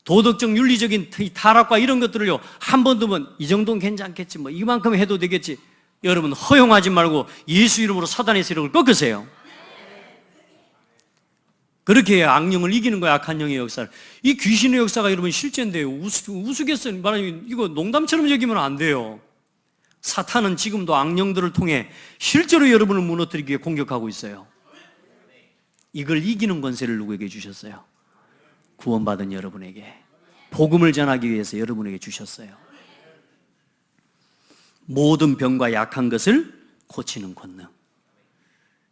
도덕적 윤리적인 타락과 이런 것들을요, 한 번, 두 번 이 정도는 괜찮겠지, 뭐 이만큼 해도 되겠지. 여러분, 허용하지 말고 예수 이름으로 사단의 세력을 꺾으세요. 그렇게 해야 악령을 이기는 거야. 악한 영의 역사를. 이 귀신의 역사가 여러분 실제인데요. 우스갯소리 말하면 이거 농담처럼 여기면 안 돼요. 사탄은 지금도 악령들을 통해 실제로 여러분을 무너뜨리기 위해 공격하고 있어요. 이걸 이기는 권세를 누구에게 주셨어요? 구원받은 여러분에게, 복음을 전하기 위해서 여러분에게 주셨어요. 모든 병과 약한 것을 고치는 권능.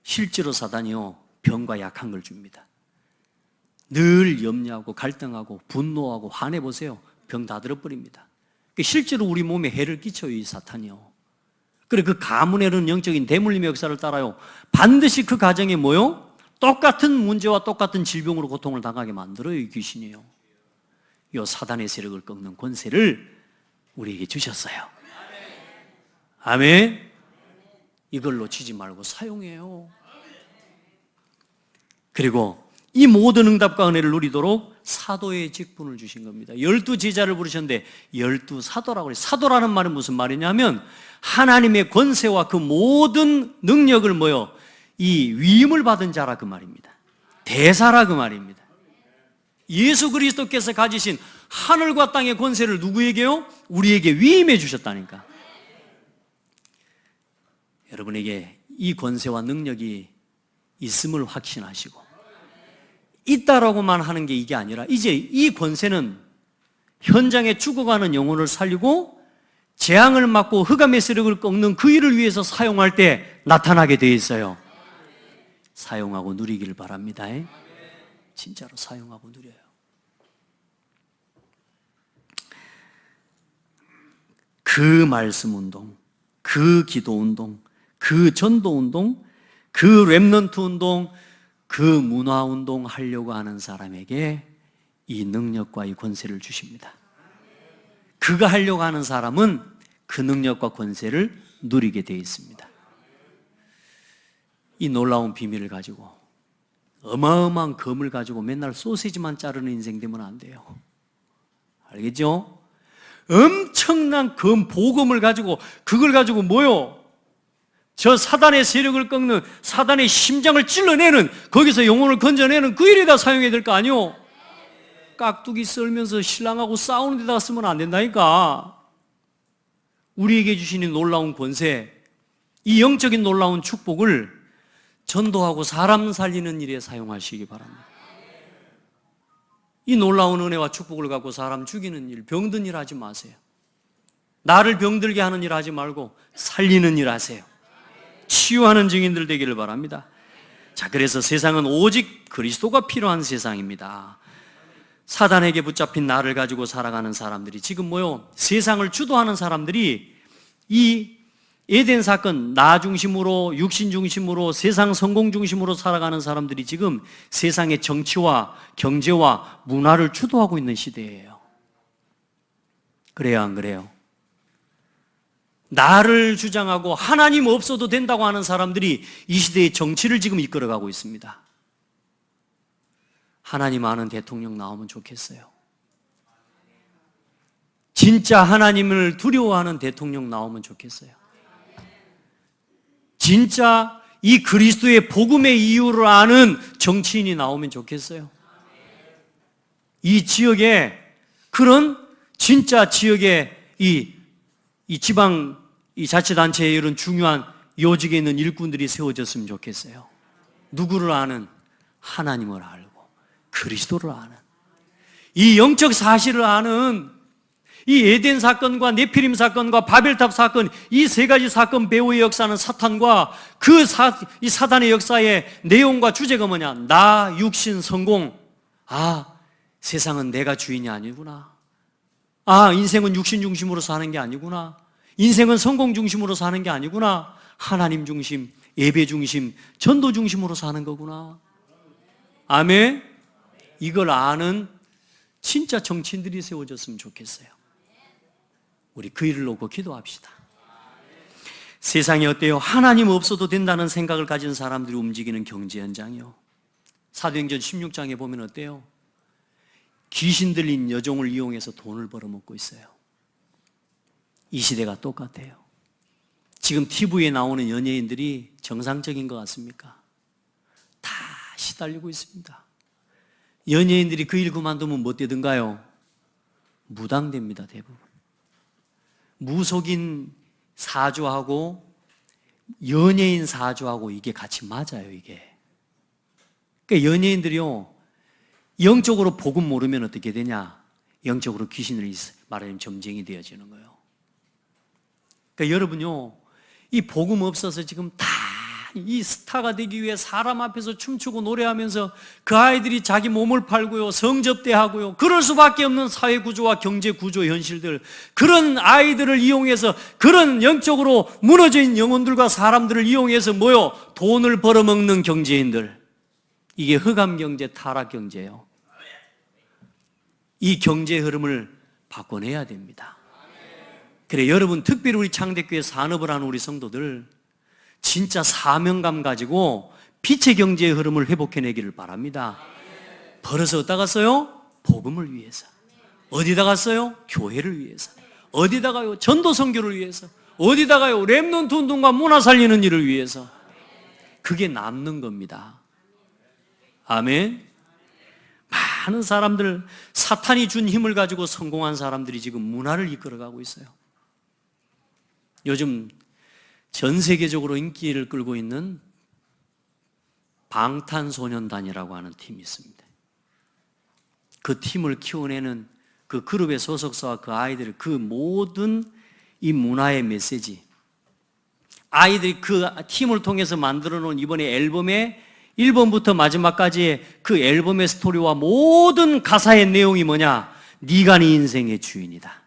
실제로 사단이요, 병과 약한 걸 줍니다. 늘 염려하고 갈등하고 분노하고 화내보세요. 병 다 들어버립니다. 실제로 우리 몸에 해를 끼쳐요, 이 사탄이요. 그래, 그 가문에는 영적인 대물림의 역사를 따라요, 반드시 그 가정에 뭐요? 똑같은 문제와 똑같은 질병으로 고통을 당하게 만들어요, 이 귀신이요. 이 사단의 세력을 꺾는 권세를 우리에게 주셨어요. 아멘. 이걸 놓치지 말고 사용해요. 그리고 이 모든 응답과 은혜를 누리도록 사도의 직분을 주신 겁니다. 12 제자를 부르셨는데 12 사도라고 해요. 사도라는 말은 무슨 말이냐면 하나님의 권세와 그 모든 능력을 뭐요? 이 위임을 받은 자라 그 말입니다. 대사라 그 말입니다. 예수 그리스도께서 가지신 하늘과 땅의 권세를 누구에게요? 우리에게 위임해 주셨다니까. 여러분에게 이 권세와 능력이 있음을 확신하시고, 있다라고만 하는 게 이게 아니라 이제 이 권세는 현장에 죽어가는 영혼을 살리고 재앙을 막고 흑암의 세력을 꺾는 그 일을 위해서 사용할 때 나타나게 되어 있어요. 사용하고 누리기를 바랍니다. 진짜로 사용하고 누려요. 그 말씀 운동, 그 기도 운동, 그 전도 운동, 그 렘넌트 운동, 그 문화 운동 하려고 하는 사람에게 이 능력과 이 권세를 주십니다. 그거 하려고 하는 사람은 그 능력과 권세를 누리게 되어 있습니다. 이 놀라운 비밀을 가지고 어마어마한 검을 가지고 맨날 소시지만 자르는 인생 되면 안 돼요. 알겠죠? 엄청난 검, 보검을 가지고 그걸 가지고 뭐요? 저 사단의 세력을 꺾는, 사단의 심장을 찔러내는, 거기서 영혼을 건져내는 그 일에다 사용해야 될 거 아니요? 깍두기 썰면서 신랑하고 싸우는 데다가 쓰면 안 된다니까. 우리에게 주시는 놀라운 권세, 이 영적인 놀라운 축복을 전도하고 사람 살리는 일에 사용하시기 바랍니다. 이 놀라운 은혜와 축복을 갖고 사람 죽이는 일, 병든 일 하지 마세요. 나를 병들게 하는 일 하지 말고 살리는 일 하세요. 치유하는 증인들 되기를 바랍니다. 자, 그래서 세상은 오직 그리스도가 필요한 세상입니다. 사단에게 붙잡힌 나를 가지고 살아가는 사람들이 지금 뭐요? 세상을 주도하는 사람들이 이 에덴 사건, 나 중심으로, 육신 중심으로, 세상 성공 중심으로 살아가는 사람들이 지금 세상의 정치와 경제와 문화를 주도하고 있는 시대예요. 그래요, 안 그래요? 나를 주장하고 하나님 없어도 된다고 하는 사람들이 이 시대의 정치를 지금 이끌어가고 있습니다. 하나님 아는 대통령 나오면 좋겠어요. 진짜 하나님을 두려워하는 대통령 나오면 좋겠어요. 진짜 이 그리스도의 복음의 이유를 아는 정치인이 나오면 좋겠어요. 이 지역에 그런 진짜 지역에 이 지방 이 자치단체의 이런 중요한 요직에 있는 일꾼들이 세워졌으면 좋겠어요. 누구를 아는? 하나님을 알고 그리스도를 아는, 이 영적 사실을 아는, 이 에덴 사건과 네피림 사건과 바벨탑 사건, 이 세 가지 사건 배후의 역사는 사탄과 이 사단의 역사의 내용과 주제가 뭐냐? 나, 육신, 성공. 아, 세상은 내가 주인이 아니구나. 아, 인생은 육신 중심으로 사는 게 아니구나. 인생은 성공 중심으로 사는 게 아니구나. 하나님 중심, 예배 중심, 전도 중심으로 사는 거구나. 아멘. 이걸 아는 진짜 정치인들이 세워졌으면 좋겠어요. 우리 그 일을 놓고 기도합시다. 세상이 어때요? 하나님 없어도 된다는 생각을 가진 사람들이 움직이는 경제 현장이요. 사도행전 16장에 보면 어때요? 귀신 들린 여종을 이용해서 돈을 벌어먹고 있어요. 이 시대가 똑같아요. 지금 TV에 나오는 연예인들이 정상적인 것 같습니까? 다 시달리고 있습니다. 연예인들이 그 일 그만두면 뭐 되든가요? 무당됩니다, 대부분. 무속인 사주하고 연예인 사주하고 이게 같이 맞아요, 이게. 그러니까 연예인들이요, 영적으로 복음 모르면 어떻게 되냐? 영적으로 귀신을 말하자면 점쟁이 되어지는 거예요. 그러니까 여러분요, 이 복음 없어서 지금 다 이 스타가 되기 위해 사람 앞에서 춤추고 노래하면서 그 아이들이 자기 몸을 팔고요, 성접대하고요, 그럴 수밖에 없는 사회 구조와 경제 구조 현실들, 그런 아이들을 이용해서 그런 영적으로 무너져 있는 영혼들과 사람들을 이용해서 뭐요? 돈을 벌어먹는 경제인들. 이게 흑암 경제, 타락 경제예요. 이 경제 흐름을 바꿔내야 됩니다. 그래, 여러분, 특별히 우리 창대교회 산업을 하는 우리 성도들 진짜 사명감 가지고 빛의 경제의 흐름을 회복해내기를 바랍니다. 벌어서 어디다 갔어요? 복음을 위해서. 어디다 갔어요? 교회를 위해서. 어디다가요? 전도 선교를 위해서. 어디다가요? 렘넌트 운동과 문화 살리는 일을 위해서. 그게 남는 겁니다. 아멘. 많은 사람들, 사탄이 준 힘을 가지고 성공한 사람들이 지금 문화를 이끌어가고 있어요. 요즘 전 세계적으로 인기를 끌고 있는 방탄소년단이라고 하는 팀이 있습니다. 그 팀을 키워내는 그 그룹의 소속사와 그 아이들의 그 모든 이 문화의 메시지, 아이들이 그 팀을 통해서 만들어 놓은 이번에 앨범의 1번부터 마지막까지의 그 앨범의 스토리와 모든 가사의 내용이 뭐냐? 네가 네 인생의 주인이다.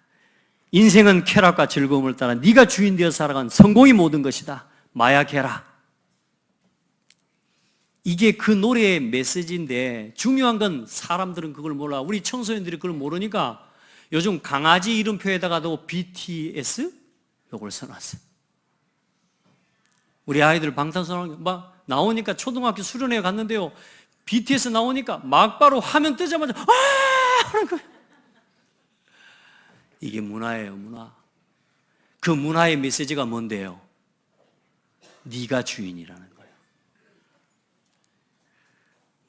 인생은 쾌락과 즐거움을 따라 네가 주인 되어 살아간 성공이 모든 것이다. 마약해라. 이게 그 노래의 메시지인데 중요한 건 사람들은 그걸 몰라. 우리 청소년들이 그걸 모르니까 요즘 강아지 이름표에다가도 BTS 요걸 써놨어요. 우리 아이들 방탄소년단 막 나오니까 초등학교 수련회 갔는데요. BTS 나오니까 막바로 화면 뜨자마자 하는 거예요. 이게 문화예요, 문화. 그 문화의 메시지가 뭔데요? 네가 주인이라는 거예요.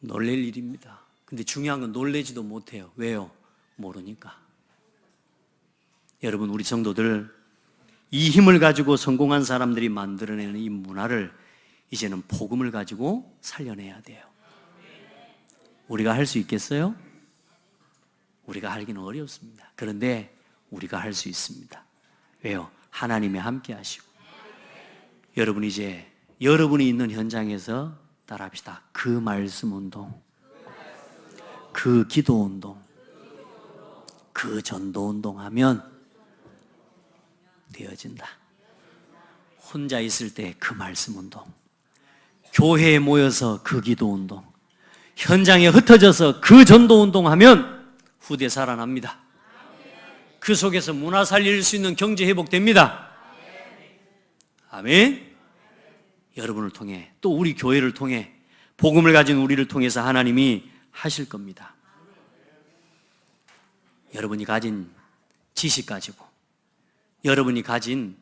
놀랄 일입니다. 근데 중요한 건 놀래지도 못해요. 왜요? 모르니까. 여러분, 우리 성도들 이 힘을 가지고 성공한 사람들이 만들어내는 이 문화를 이제는 복음을 가지고 살려내야 돼요. 우리가 할 수 있겠어요? 우리가 하기는 어렵습니다. 그런데 우리가 할 수 있습니다. 왜요? 하나님이 함께 하시고. 여러분, 이제 여러분이 있는 현장에서 따라합시다. 그 말씀 운동, 그 기도 운동, 그 전도 운동 하면 되어진다. 혼자 있을 때 그 말씀 운동, 교회에 모여서 그 기도 운동, 현장에 흩어져서 그 전도 운동하면 후대 살아납니다. 그 속에서 문화 살릴 수 있는 경제 회복됩니다. 아멘. 여러분을 통해 또 우리 교회를 통해 복음을 가진 우리를 통해서 하나님이 하실 겁니다. 여러분이 가진 지식 가지고 여러분이 가진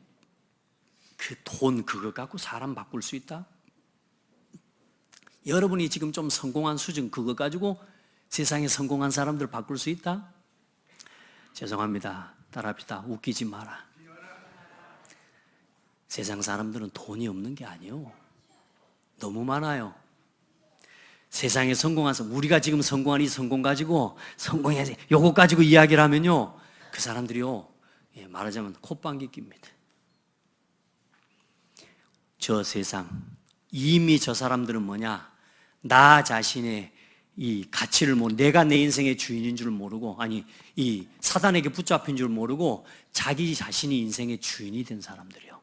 그 돈 그거 갖고 사람 바꿀 수 있다? 여러분이 지금 좀 성공한 수준 그거 가지고 세상에 성공한 사람들 바꿀 수 있다? 죄송합니다. 따라합시다. 웃기지 마라. 세상 사람들은 돈이 없는 게 아니에요. 너무 많아요. 세상에 성공한 사람, 우리가 지금 성공한 이 성공 가지고 성공해야지 요거 가지고 이야기를 하면요, 그 사람들이요, 말하자면 콧방귀 낍니다. 저 세상, 이미 저 사람들은 뭐냐, 나 자신의 이 가치를 모르고, 내가 내 인생의 주인인 줄 모르고, 아니 이 사단에게 붙잡힌 줄 모르고 자기 자신이 인생의 주인이 된 사람들이요.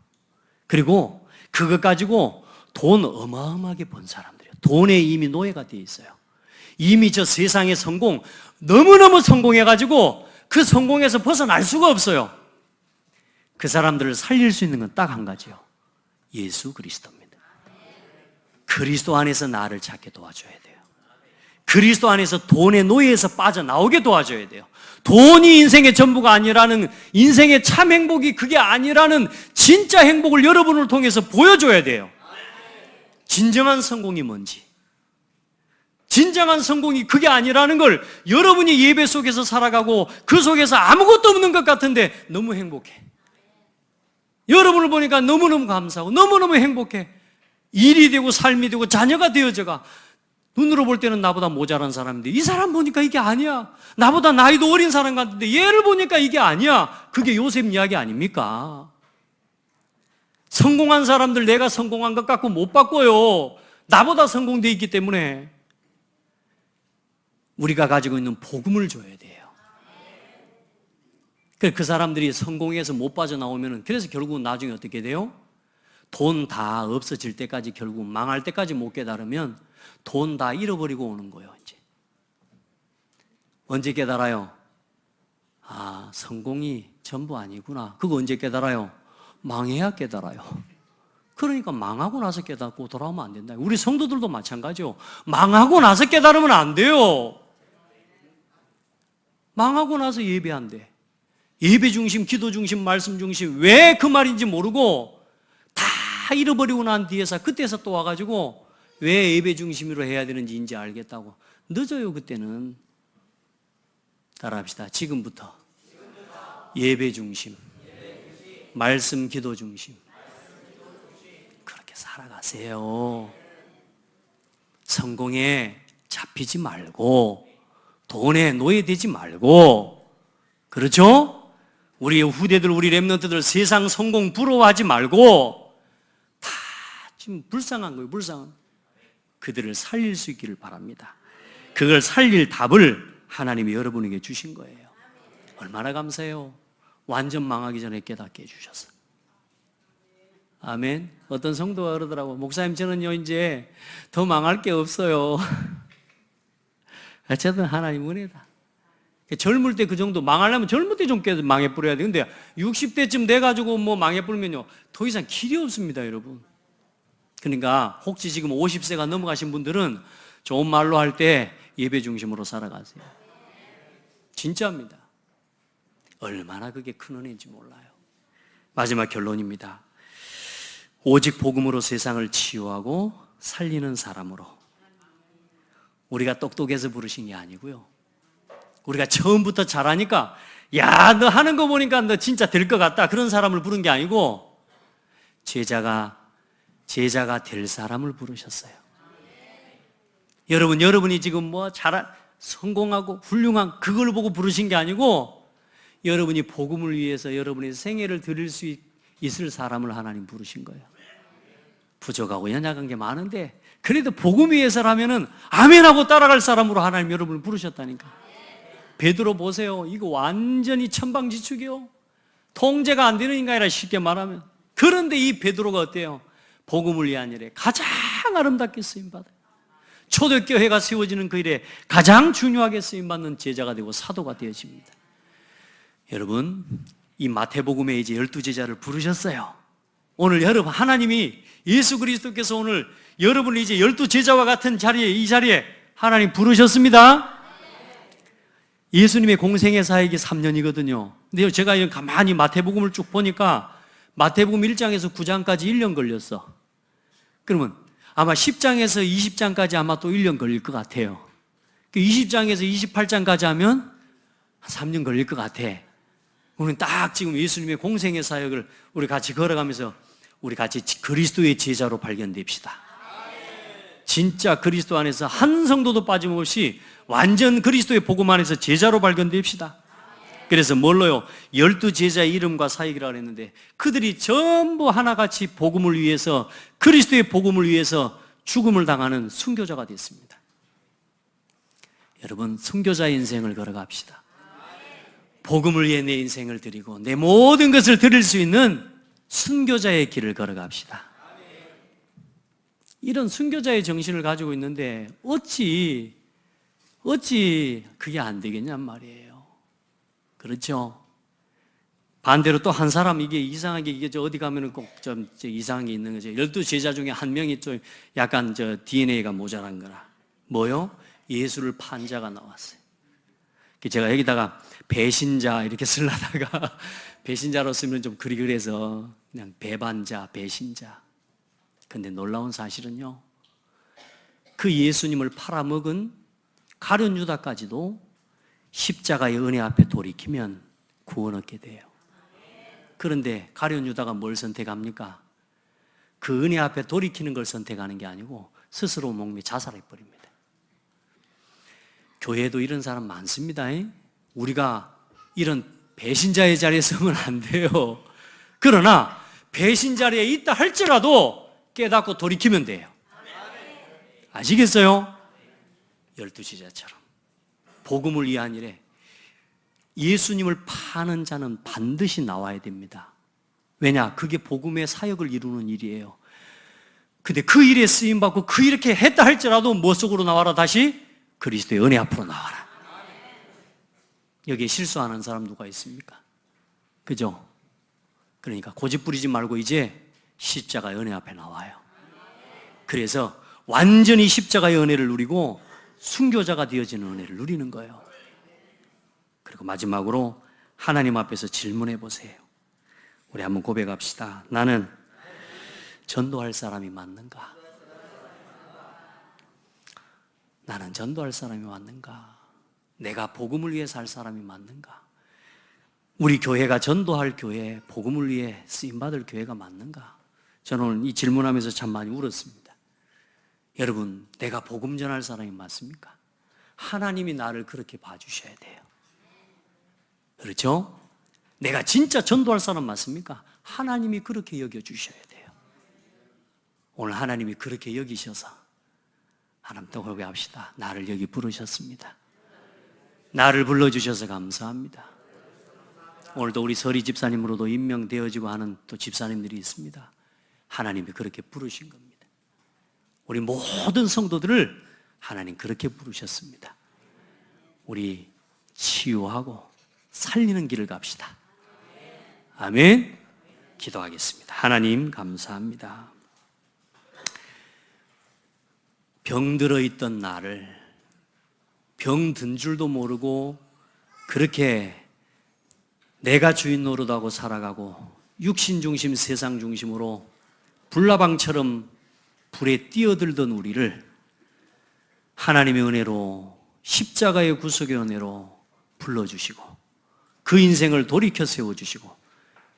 그리고 그것 가지고 돈 어마어마하게 번 사람들이요. 돈에 이미 노예가 되어 있어요. 이미 저 세상의 성공, 너무너무 성공해가지고 그 성공에서 벗어날 수가 없어요. 그 사람들을 살릴 수 있는 건 딱 한 가지요. 예수 그리스도입니다. 그리스도 안에서 나를 찾게 도와줘야 돼요. 그리스도 안에서 돈의 노예에서 빠져나오게 도와줘야 돼요. 돈이 인생의 전부가 아니라는, 인생의 참 행복이 그게 아니라는 진짜 행복을 여러분을 통해서 보여줘야 돼요. 진정한 성공이 뭔지, 진정한 성공이 그게 아니라는 걸 여러분이 예배 속에서 살아가고 그 속에서 아무것도 없는 것 같은데 너무 행복해. 여러분을 보니까 너무너무 감사하고 너무너무 행복해. 일이 되고 삶이 되고 자녀가 되어져가. 눈으로 볼 때는 나보다 모자란 사람인데 이 사람 보니까 이게 아니야. 나보다 나이도 어린 사람 같은데 얘를 보니까 이게 아니야. 그게 요셉 이야기 아닙니까? 성공한 사람들 내가 성공한 것 갖고 못 바꿔요. 나보다 성공돼 있기 때문에 우리가 가지고 있는 복음을 줘야 돼요. 그 사람들이 성공해서 못 빠져나오면, 그래서 결국은 나중에 어떻게 돼요? 돈 다 없어질 때까지, 결국 망할 때까지 못 깨달으면 돈 다 잃어버리고 오는 거예요. 이제 언제 깨달아요? 아, 성공이 전부 아니구나. 그거 언제 깨달아요? 망해야 깨달아요. 그러니까 망하고 나서 깨닫고 돌아오면 안 된다. 우리 성도들도 마찬가지요. 망하고 나서 깨달으면 안 돼요. 망하고 나서 예배한대. 예배 중심, 기도 중심, 말씀 중심, 왜 그 말인지 모르고 다 잃어버리고 난 뒤에서 그때서 또 와가지고 왜 예배 중심으로 해야 되는지 이제 알겠다고. 늦어요. 그때는. 따라합시다. 지금부터 예배 중심, 말씀 기도 중심, 그렇게 살아가세요. 성공에 잡히지 말고 돈에 노예되지 말고, 그렇죠? 우리 후대들, 우리 렘넌트들 세상 성공 부러워하지 말고, 다 지금 불쌍한 거예요. 불쌍한. 그들을 살릴 수 있기를 바랍니다. 그걸 살릴 답을 하나님이 여러분에게 주신 거예요. 얼마나 감사해요. 완전 망하기 전에 깨닫게 해주셨어. 아멘. 어떤 성도가 그러더라고. 목사님, 저는요 이제 더 망할 게 없어요. 어쨌든 하나님 은혜다. 젊을 때 그 정도 망하려면 젊을 때 좀 깨도 망해버려야 돼. 근데 60대쯤 돼가지고 뭐 망해버리면요 더 이상 길이 없습니다, 여러분. 그러니까 혹시 지금 50세가 넘어가신 분들은 좋은 말로 할 때 예배 중심으로 살아가세요. 진짜입니다. 얼마나 그게 큰 은혜인지 몰라요. 마지막 결론입니다. 오직 복음으로 세상을 치유하고 살리는 사람으로. 우리가 똑똑해서 부르신 게 아니고요, 우리가 처음부터 잘하니까 야, 너 하는 거 보니까 너 진짜 될 것 같다, 그런 사람을 부른 게 아니고 제자가 될 사람을 부르셨어요. 여러분이 지금 뭐 성공하고 훌륭한 그걸 보고 부르신 게 아니고 여러분이 복음을 위해서 여러분의 생애를 드릴 수 있을 사람을 하나님 부르신 거예요. 부족하고 연약한 게 많은데 그래도 복음 위해서라면은 아멘하고 따라갈 사람으로 하나님 여러분을 부르셨다니까. 베드로 보세요. 이거 완전히 천방지축이요. 통제가 안 되는 인간이라 쉽게 말하면. 그런데 이 베드로가 어때요? 복음을 위한 일에 가장 아름답게 쓰임받아요. 초대교회가 세워지는 그 일에 가장 중요하게 쓰임받는 제자가 되고 사도가 되어집니다. 여러분, 이 마태복음에 이제 12제자를 부르셨어요. 오늘 여러분, 하나님이 예수 그리스도께서 오늘 여러분을 이제 12제자와 같은 이 자리에 하나님 부르셨습니다. 예수님의 공생의 사역이 3년이거든요. 근데 제가 가만히 마태복음을 쭉 보니까 마태복음 1장에서 9장까지 1년 걸렸어. 그러면 아마 10장에서 20장까지 아마 또 1년 걸릴 것 같아요. 20장에서 28장까지 하면 한 3년 걸릴 것 같아. 우리는 딱 지금 예수님의 공생의 사역을 우리 같이 걸어가면서 우리 같이 그리스도의 제자로 발견됩시다. 진짜 그리스도 안에서 한 성도도 빠짐없이 완전 그리스도의 복음 안에서 제자로 발견됩시다. 그래서 뭘로요? 12제자의 이름과 사역이라고 했는데 그들이 전부 하나같이 복음을 위해서, 그리스도의 복음을 위해서 죽음을 당하는 순교자가 됐습니다. 여러분, 순교자의 인생을 걸어갑시다. 복음을 위해 내 인생을 드리고 내 모든 것을 드릴 수 있는 순교자의 길을 걸어갑시다. 이런 순교자의 정신을 가지고 있는데 어찌 그게 안 되겠냔 말이에요. 그렇죠? 반대로 또 한 사람, 이게 이상하게 이게 어디 가면은 꼭 좀 이상한 게 있는 거죠. 12제자 중에 한 명이 좀 약간 DNA가 모자란 거라. 뭐요? 예수를 판 자가 나왔어요. 제가 여기다가 배신자 이렇게 쓰려다가 배신자로 쓰면 좀 그리그래서 그냥 배반자, 배신자. 근데 놀라운 사실은요, 그 예수님을 팔아먹은 가룟 유다까지도 십자가의 은혜 앞에 돌이키면 구원 얻게 돼요. 그런데 가룟 유다가 뭘 선택합니까? 그 은혜 앞에 돌이키는 걸 선택하는 게 아니고 스스로 목매 자살해 버립니다. 교회에도 이런 사람 많습니다. 우리가 이런 배신자의 자리에 서면 안 돼요. 그러나 배신 자리에 있다 할지라도 깨닫고 돌이키면 돼요. 아시겠어요? 12제자처럼 복음을 위한 일에 예수님을 파는 자는 반드시 나와야 됩니다. 왜냐? 그게 복음의 사역을 이루는 일이에요. 근데 그 일에 쓰임받고 그 이렇게 했다 할지라도 뭐 속으로 나와라? 다시 그리스도의 은혜 앞으로 나와라. 여기에 실수하는 사람 누가 있습니까? 그죠? 그러니까 고집 부리지 말고 이제 십자가의 은혜 앞에 나와요. 그래서 완전히 십자가의 은혜를 누리고 순교자가 되어지는 은혜를 누리는 거예요. 그리고 마지막으로 하나님 앞에서 질문해 보세요. 우리 한번 고백합시다. 나는 전도할 사람이 맞는가? 나는 전도할 사람이 맞는가? 내가 복음을 위해 살 사람이 맞는가? 우리 교회가 전도할 교회, 복음을 위해 쓰임받을 교회가 맞는가? 저는 오늘 이 질문하면서 참 많이 울었습니다. 여러분, 내가 복음 전할 사람이 맞습니까? 하나님이 나를 그렇게 봐주셔야 돼요. 그렇죠? 내가 진짜 전도할 사람 맞습니까? 하나님이 그렇게 여겨주셔야 돼요. 오늘 하나님이 그렇게 여기셔서 하나님 또 고백합시다. 나를 여기 부르셨습니다. 나를 불러주셔서 감사합니다. 오늘도 우리 서리 집사님으로도 임명되어지고 하는 또 집사님들이 있습니다. 하나님이 그렇게 부르신 겁니다. 우리 모든 성도들을 하나님 그렇게 부르셨습니다. 우리 치유하고 살리는 길을 갑시다. 아멘. 기도하겠습니다. 하나님 감사합니다. 병들어 있던 나를 병든 줄도 모르고 그렇게 내가 주인 노릇하고 살아가고 육신 중심 세상 중심으로 불나방처럼 불에 뛰어들던 우리를 하나님의 은혜로 십자가의 구속의 은혜로 불러주시고 그 인생을 돌이켜 세워주시고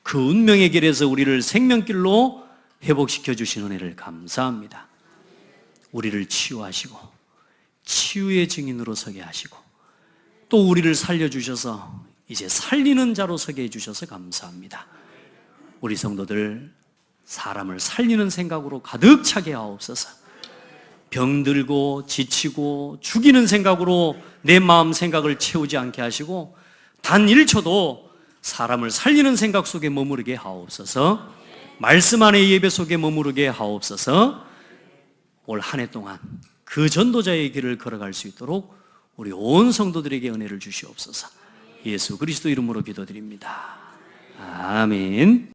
그 운명의 길에서 우리를 생명길로 회복시켜 주신 은혜를 감사합니다. 우리를 치유하시고 치유의 증인으로 서게 하시고 또 우리를 살려주셔서 이제 살리는 자로 서게 해주셔서 감사합니다. 우리 성도들 사람을 살리는 생각으로 가득 차게 하옵소서. 병들고 지치고 죽이는 생각으로 내 마음 생각을 채우지 않게 하시고 단 1초도 사람을 살리는 생각 속에 머무르게 하옵소서. 말씀 안의 예배 속에 머무르게 하옵소서. 올 한 해 동안 그 전도자의 길을 걸어갈 수 있도록 우리 온 성도들에게 은혜를 주시옵소서. 예수 그리스도 이름으로 기도드립니다. 아멘.